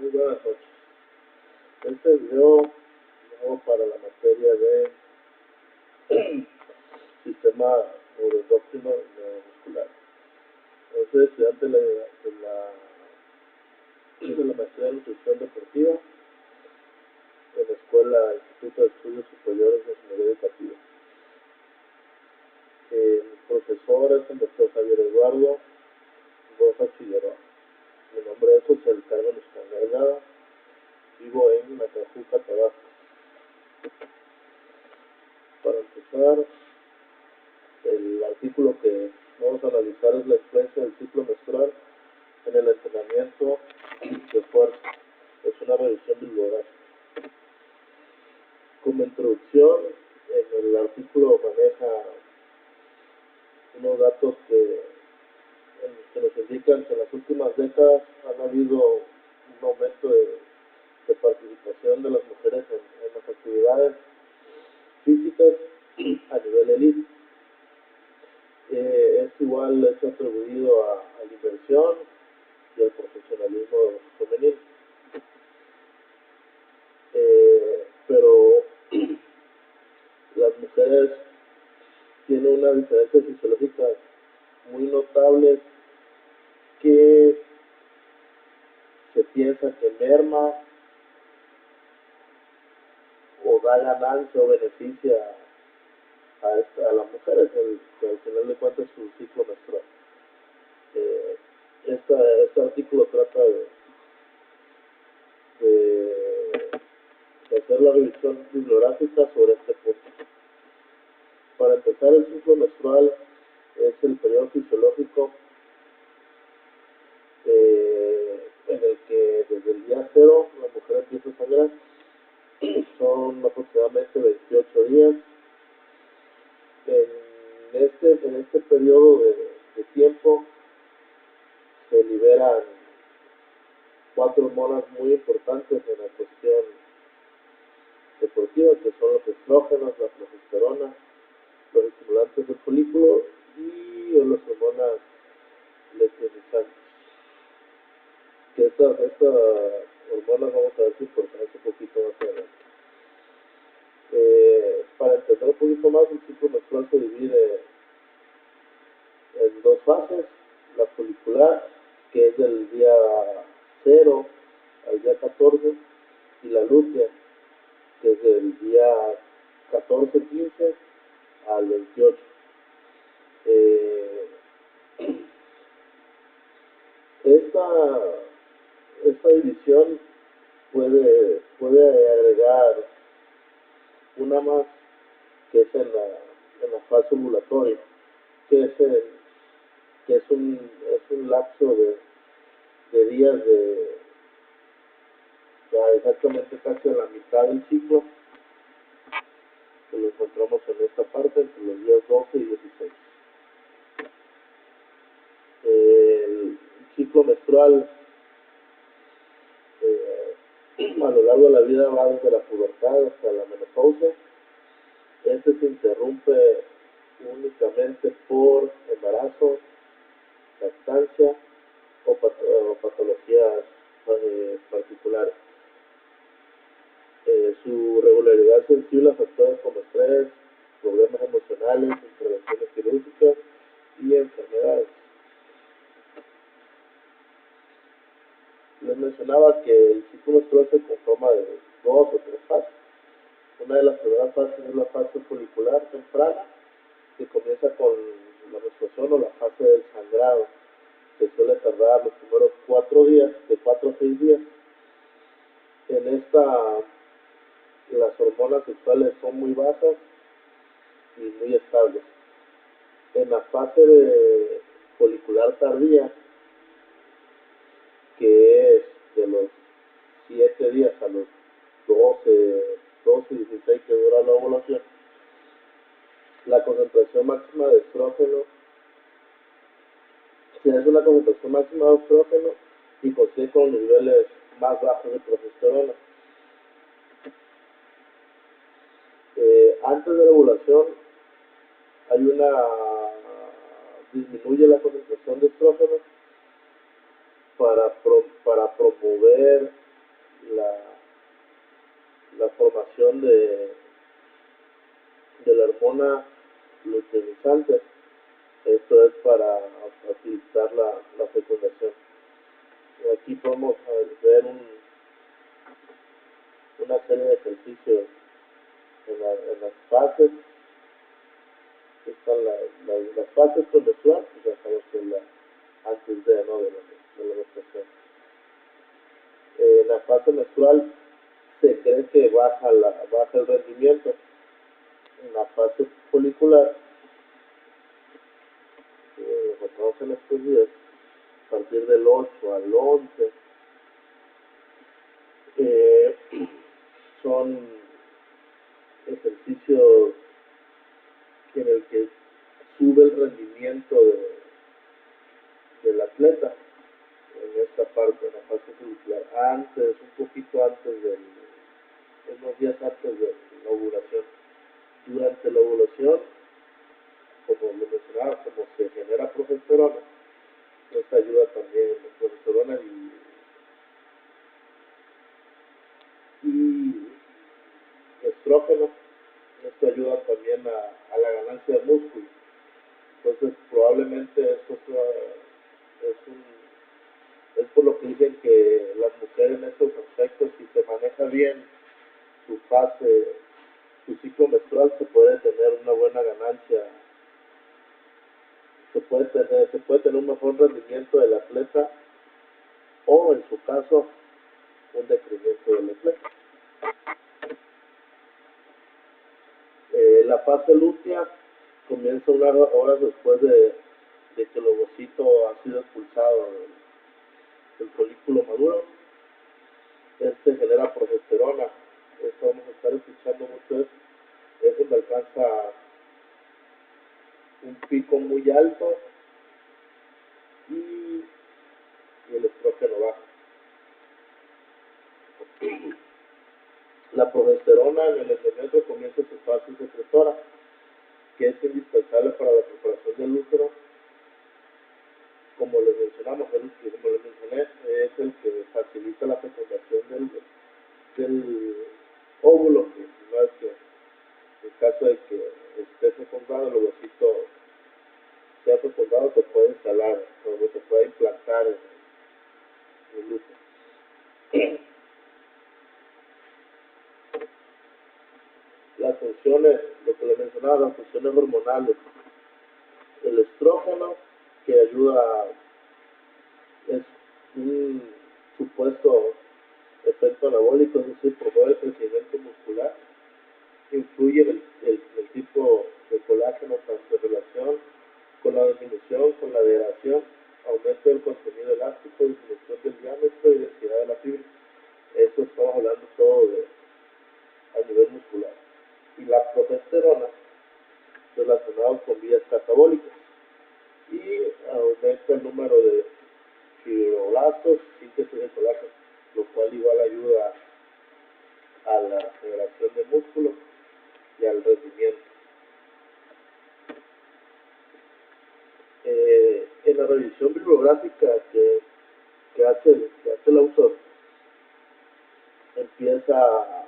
Muy buenas noches. Este video lo hago para la materia de sistema neuroendocrino neuromuscular. Yo soy estudiante de la maestría de nutrición deportiva en la escuela Instituto de Estudios Superiores de Ingeniería Educativa. Mi profesor es el doctor Javier Eduardo Rojas Figueroa. Mi nombre es José Carmen Escangallada. Vivo en Macajuca, Tabasco. Para empezar, el artículo que vamos a analizar es la influencia del ciclo menstrual en el entrenamiento de fuerza. Es una revisión bibliográfica. Como introducción, en el artículo maneja unos datos que nos indican que en las últimas décadas ha habido un aumento de participación de las mujeres en las actividades físicas a nivel elite. Esto igual es atribuido a la inversión y al profesionalismo femenino. Pero las mujeres tienen una diferencia fisiológica muy notable que se piensa que merma o da ganancia o beneficia a las mujeres, que al final de cuentas es su ciclo menstrual. Este artículo trata de hacer la revisión bibliográfica sobre este punto. Para empezar, el ciclo menstrual es el periodo fisiológico en el que desde el día cero la mujer empieza a sangrar. Son aproximadamente 28 días. En este periodo de tiempo se liberan 4 hormonas muy importantes en la cuestión deportiva, que son los estrógenos, la progesterona, los estimulantes del folículo y las hormonas luteinizantes. Que esta hormona vamos a ver su importancia un poquito más adelante. Para entender un poquito más, el ciclo menstrual se divide en 2 fases: la folicular, que es del día 0 al día 14, y la lútea, que es del día 14-15 al 28. Esta división puede agregar una más, que es en la fase ovulatoria, que es un lapso de días ya exactamente casi a la mitad del ciclo, que lo encontramos en esta parte entre los días 12 y 16. El ciclo menstrual a lo largo de la vida va desde la pubertad hasta la menopausia. Este se interrumpe únicamente por embarazo, lactancia o patologías particulares. Su regularidad es sensible a factores como estrés, problemas emocionales, intervenciones quirúrgicas y enfermedades. Les mencionaba que el ciclo menstrual se conforma de 2 o 3 fases. Una de las primeras fases es la fase folicular temprana, que comienza con la menstruación o la fase del sangrado, que suele tardar los primeros 4 días, de 4 a 6 días. En esta, las hormonas sexuales son muy bajas y muy estables. En la fase de folicular tardía, que es de los 7 días a los 12 y 16 que dura la ovulación, la concentración máxima de estrógeno, se hace una concentración máxima de estrógeno y coincide con los niveles más bajos de progesterona. Antes de la ovulación disminuye la concentración de estrógeno para promover progesterona luteinizante. Esto es para facilitar la fecundación. Y aquí podemos ver una serie de ejercicios en las fases. Aquí están las fases premenstruales, pues ya sabemos que es antes de, ¿no? de la menstruación. En la fase menstrual se cree que baja el rendimiento. En la fase folicular, lo encontramos en estos días, a partir del 8 al 11, son ejercicios en el que sube el rendimiento del atleta en esta parte, en la fase folicular, un poquito antes unos días antes de la ovulación. Durante la ovulación, como lo mencionaba, como se genera progesterona, esto ayuda también, la progesterona y estrógeno, esto ayuda también a la ganancia de músculo. Entonces, probablemente esto es por lo que dicen que las mujeres en estos aspectos, si se maneja bien su fase, su ciclo menstrual, se puede tener una buena ganancia, se puede tener un mejor rendimiento del atleta o, en su caso, un decremento del atleta. La fase lútea comienza unas horas después de que el ovocito ha sido expulsado del folículo maduro. Este genera progesterona. Esto vamos a estar escuchando mucho. Es donde alcanza un pico muy alto y el estrógeno baja. La progesterona en el endometrio comienza su fase secretora, que es indispensable para la preparación del útero. Como les mencioné, es el que facilita la fecundación del óvulo, que no es que en caso de que esté fecundado, el ovocito sea fecundado, se puede instalar o se puede implantar en el útero. Las funciones, lo que les mencionaba, las funciones hormonales. El estrógeno, que ayuda, es un supuesto efecto anabólico, es decir, promueve el crecimiento muscular, influye en el tipo de colágeno, tanto en relación con la disminución, con la degradación, aumento del contenido elástico, disminución del diámetro y densidad de la fibra. Eso estamos hablando todo a nivel muscular. Y la progesterona, relacionado con vías catabólicas, y aumenta el número de fibroblastos, síntesis de colágeno, lo cual igual ayuda a la generación de músculo y al rendimiento. En la revisión bibliográfica que hace el autor, empieza a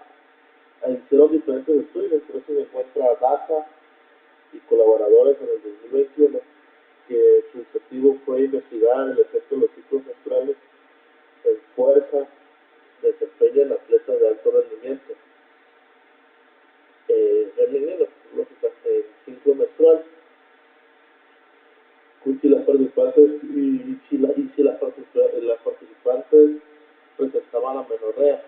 hicieron diferentes estudios, entre eso se encuentra Daza y colaboradores en el 2021, que su objetivo fue investigar el efecto de los ciclos menstruales en fuerza, desempeño en atletas de alto rendimiento femenino, lógicamente, en ciclo menstrual, si las participantes las participantes presentaban amenorrea.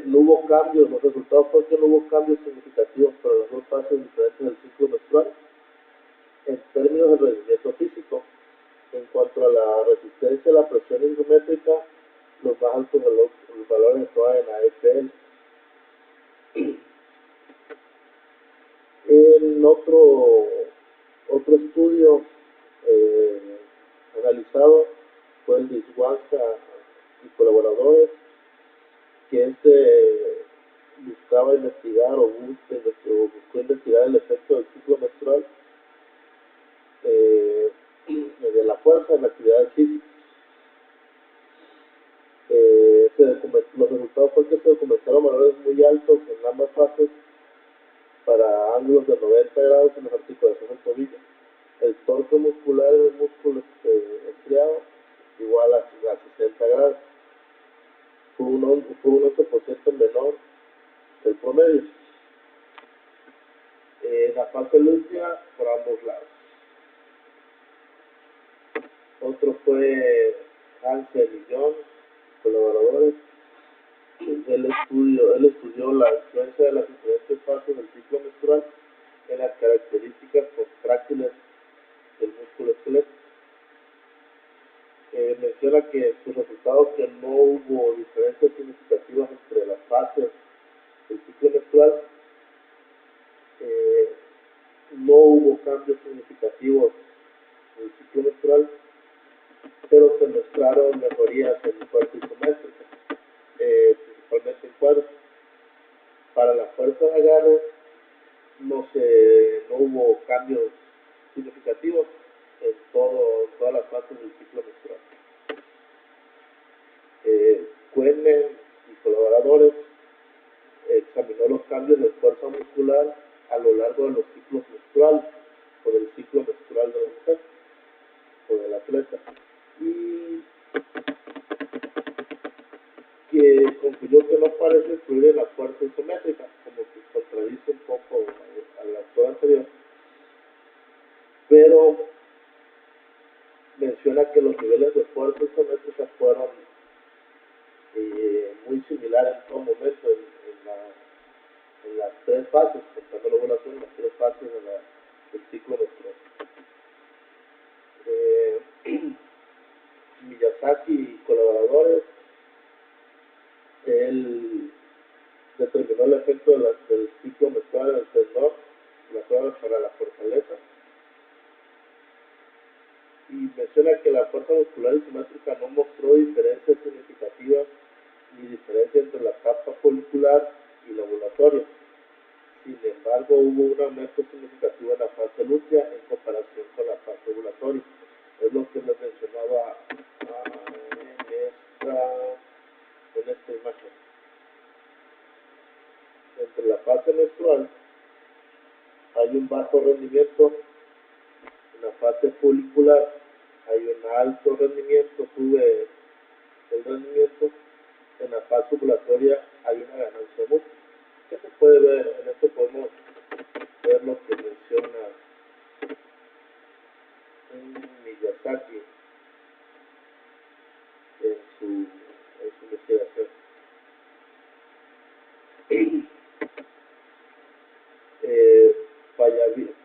No hubo cambios, los resultados fueron que no hubo cambios significativos para las dos fases diferentes del ciclo menstrual en términos de rendimiento físico. En cuanto a la resistencia a la presión hidrométrica, los más altos valores estaban en AFL. En otro estudio analizado fue el de Iswanska y colaboradores, que buscaba investigar o buscó investigar el efecto del ciclo menstrual de la fuerza en la actividad física. Los resultados fue que se documentaron valores muy altos en ambas fases para ángulos de 90 grados en las articulaciones del tobillo. El torque muscular en el músculo estriado igual a 60 grados. Fue un 8% menor que el promedio. La fase lútea por ambos lados. Otro fue Hansen y Jones, colaboradores. Él estudió la influencia de las diferentes fases del ciclo menstrual en las características contráctiles del músculo esquelético. Menciona que sus resultados que no hubo diferencias significativas entre las fases del ciclo menstrual, no hubo cambios significativos en el ciclo menstrual, pero se mostraron mejorías en fuerza isométrica, principalmente en cuadros. Para la fuerza de agarre no hubo cambios significativos en todas las fases del ciclo menstrual. Quenen y colaboradores examinó los cambios de fuerza muscular a lo largo de los ciclos menstruales o del ciclo menstrual de la mujer o del atleta, y que concluyó que no parece influir en la fuerza isométrica, como que contradice un poco al autor anterior, pero menciona que los niveles de fuerza isométrica fueron muy similares en todo momento en las tres fases, contando la ovulación, en las tres fases del ciclo menstrual. Miyazaki y colaboradores, él determinó el efecto del ciclo menstrual en el tendón, la prueba para la fortaleza, y menciona que la fuerza muscular isométrica no mostró diferencias significativas ni diferencia entre la etapa folicular y la ovulatoria. Sin embargo, hubo un aumento significativo en la fase lútea en comparación con la fase ovulatoria. Es lo que les mencionaba en esta imagen. Entre la fase menstrual hay un bajo rendimiento, en la fase folicular hay un alto rendimiento, sube el rendimiento, en la fase ovulatoria hay una ganancia mutua. ¿Qué se puede ver? En esto podemos ver lo que menciona Miyazaki en su investigación.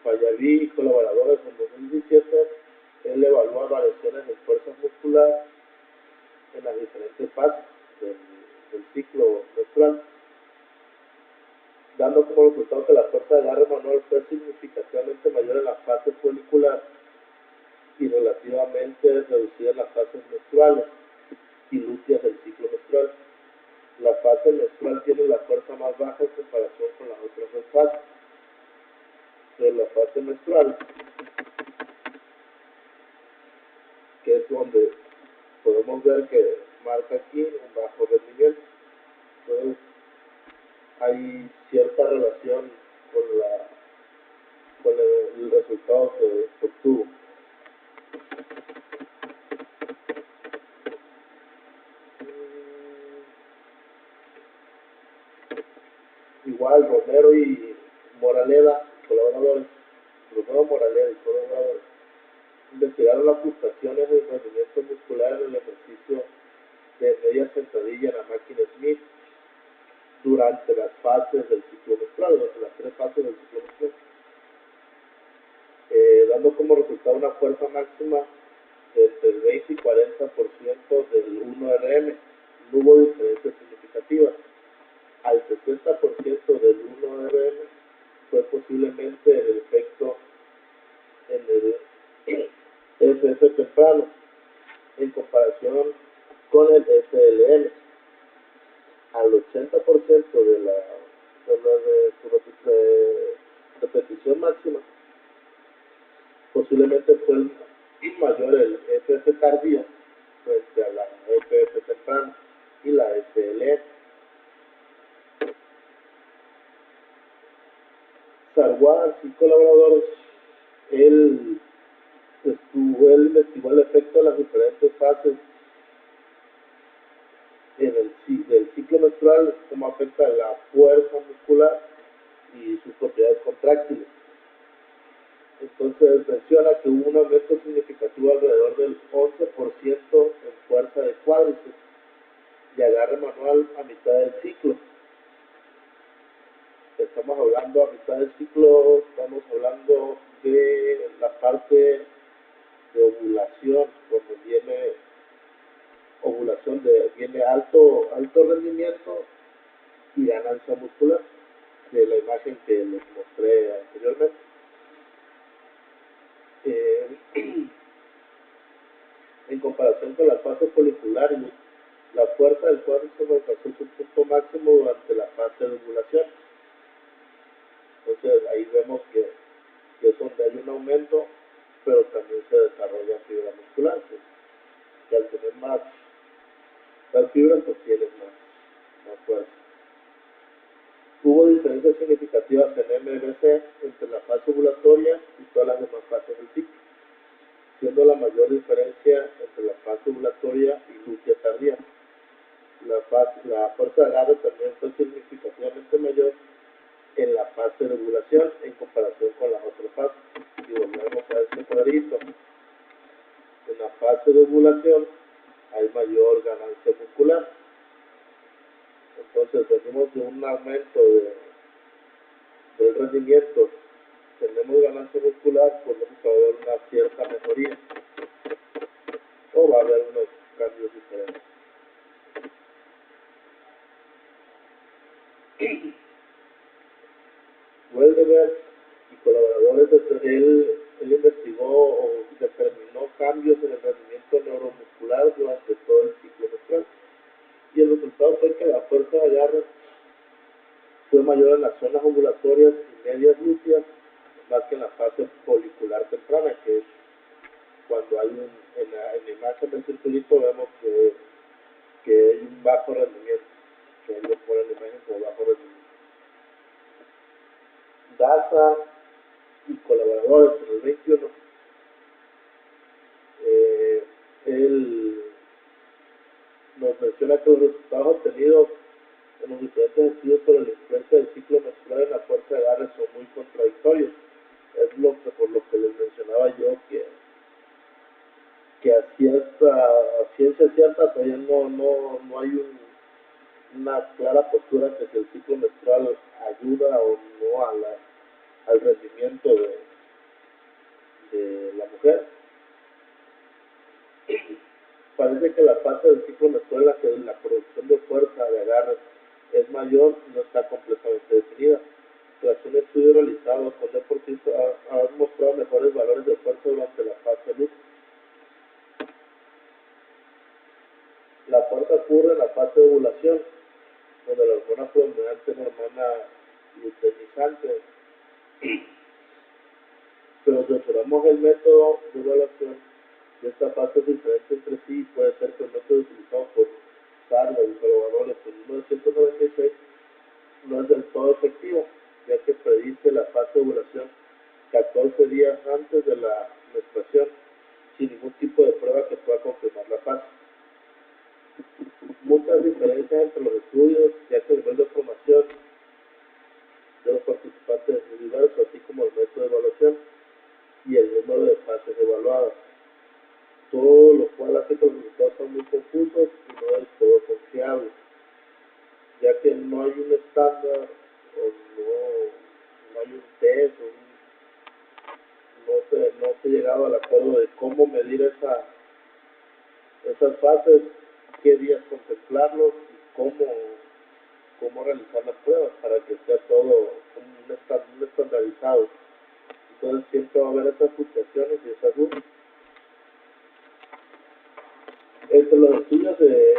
Fallaví y colaboradores en 2017, él evaluó variaciones de fuerza muscular en las diferentes fases del ciclo menstrual, dando como resultado que la fuerza de agarre manual fue significativamente mayor en la fase folicular y relativamente reducida en las fases menstruales y lúteas del ciclo menstrual. La fase menstrual tiene la fuerza más baja en comparación con las otras dos fases. De la fase menstrual, que es donde podemos ver que marca aquí un bajo rendimiento. Entonces, hay cierta relación con el resultado que se obtuvo. Igual Romero y Moraleda, colaboradores, investigaron las fluctuaciones del rendimiento muscular en el ejercicio de media sentadilla en la máquina Smith durante las fases del ciclo menstrual, durante las tres fases del ciclo menstrual, dando como resultado una fuerza máxima de entre el 20 y 40% del 1RM. No hubo diferencias significativas. Al 60% del 1RM fue posiblemente el efecto en el FF temprano en comparación con el FLM. Al 80% de su repetición máxima, posiblemente fue mayor el FF tardío frente a la FF temprano y la FLM. Watts y colaboradores, él, él investigó el efecto de las diferentes fases del ciclo menstrual, cómo afecta la fuerza muscular y sus propiedades contráctiles. Entonces menciona que hubo un aumento significativo alrededor del 11% en fuerza de cuádriceps y agarre manual a mitad del ciclo. Estamos hablando a mitad del ciclo, estamos hablando de la parte de ovulación, donde viene ovulación, viene alto rendimiento y ganancia muscular, de la imagen que les mostré anteriormente. En comparación con la fase folicular, la fuerza del cuádriceps alcanzó su punto máximo durante la fase de ovulación. Entonces ahí vemos que es donde hay un aumento, pero también se desarrolla fibra muscular, que al tener más fibras pues tienes más fuerza. Hubo diferencias significativas en MMC entre la fase ovulatoria y todas las demás fases del ciclo, siendo la mayor diferencia entre la fase ovulatoria y lútea tardía. La fuerza de agarre también fue significativamente mayor en la fase de ovulación en comparación con las otras fases. Y volvemos a este cuadrito. En la fase de ovulación hay mayor ganancia muscular. Entonces venimos de un aumento del rendimiento, tenemos ganancia muscular, pues vamos a ver una cierta mejoría o va a haber unos cambios diferentes. Weldeberg y colaboradores, él investigó o determinó cambios en el rendimiento neuromuscular durante todo el ciclo menstrual, y el resultado fue que la fuerza de agarre fue mayor en las zonas ovulatorias y medias lúteas, más que en la fase folicular temprana, que es cuando hay en la imagen del circulito vemos que hay un bajo rendimiento, que ellos ponen la imagen como bajo rendimiento. Daza y colaboradores en el 21, él nos menciona que los resultados obtenidos en los diferentes estudios sobre la influencia del ciclo menstrual en la fuerza de agarre son muy contradictorios. Es por lo que les mencionaba yo que a ciencia cierta todavía no hay una clara postura que si el ciclo menstrual ayuda o no al rendimiento de la mujer. Parece que la fase del ciclo menstrual en la que la producción de fuerza de agarre es mayor no está completamente definida. Tras un estudio realizado con deportistas han mostrado mejores valores de fuerza durante la fase luz. La fuerza ocurre en la fase de ovulación, donde la hormona predominante es la hormona luteinizante. Pero si observamos el método de evaluación de esta fase diferente entre sí, puede ser que el método utilizado por Sarlo y colaboradores en 1996 no es del todo efectivo, ya que predice la fase de ovulación 14 días antes de la menstruación, sin ningún tipo de prueba que pueda confirmar la fase. Muchas diferencias entre los estudios, ya que el nivel de formación de los participantes es muy diverso, así como el método de evaluación y el número de fases evaluadas, todo lo cual hace que los resultados sean muy confusos y no del todo confiables, ya que no hay un estándar o no hay un test no se ha llegado al acuerdo de cómo medir esas fases, qué días contemplarlos y cómo realizar las pruebas para que sea todo un estandarizado. Entonces siempre va a haber esas fluctuaciones y esas dudas. Entre los estudios de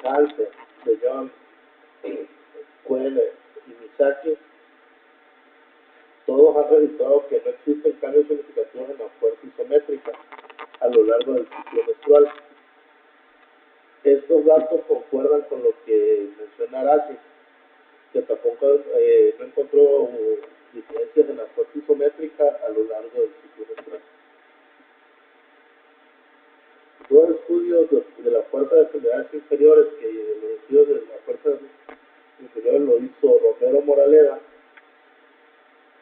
Hansen, de John, Quelle y Misaki, todos han registrado que no existen cambios significativos en la fuerza isométrica a lo largo del ciclo menstrual. Estos datos concuerdan con lo que menciona Arasi, que tampoco no encontró diferencias en la fuerza isométrica a lo largo del ciclo menstrual. Dos estudios de la fuerza de extremidades inferiores, que los estudios de la fuerza inferiores lo hizo Romero Moraleda,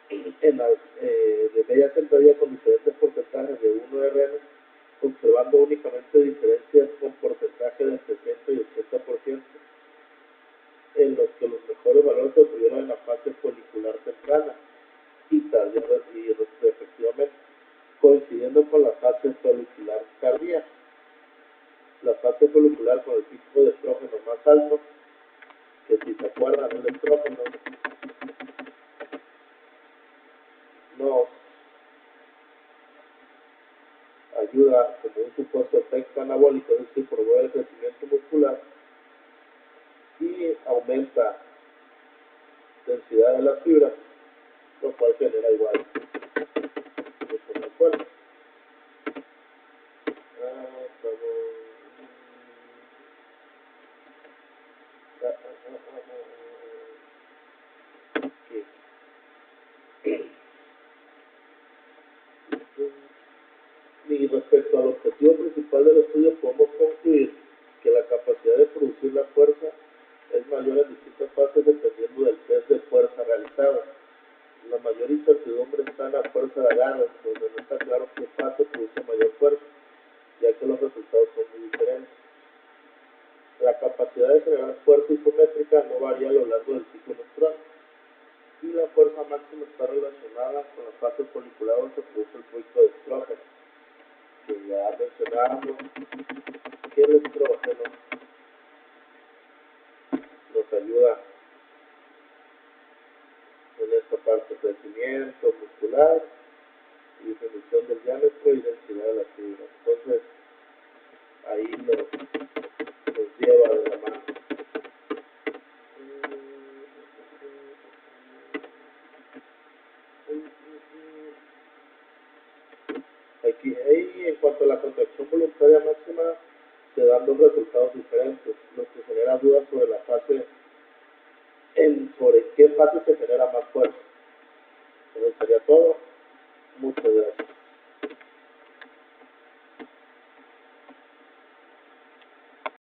de media sentadilla con diferentes porcentajes de 1 RM, observando únicamente diferencias con porcentaje del 60 y 80%, en los que los mejores valores se obtuvieron en la fase folicular temprana y tardía y respectivamente, coincidiendo con la fase folicular tardía. La fase folicular con el pico de estrógeno más alto, que si se acuerdan el estrógeno nos ayuda como un supuesto efecto anabólico, es decir, promueve el crecimiento muscular y aumenta densidad de las fibras, lo cual genera igual mucho más fuerza. Y respecto al objetivo principal del estudio, podemos concluir que la capacidad de producir la fuerza es mayor en distintas fases dependiendo del test de fuerza realizado. La mayor incertidumbre está en la fuerza de agarre, donde no está claro qué fase produce mayor fuerza, ya que los resultados son muy diferentes. La capacidad de generar fuerza isométrica no varía a lo largo del ciclo menstrual, y la fuerza máxima está relacionada con la fase folicular donde se produce el pico de estrógeno, que ya mencionábamos que el estrógeno nos ayuda en esta parte de crecimiento muscular y disminución del diámetro y densidad de la fibra. Entonces, ahí nos lleva de la mano. Aquí, en cuanto a la contracción voluntaria máxima, se dan dos resultados diferentes, lo que genera dudas sobre la fase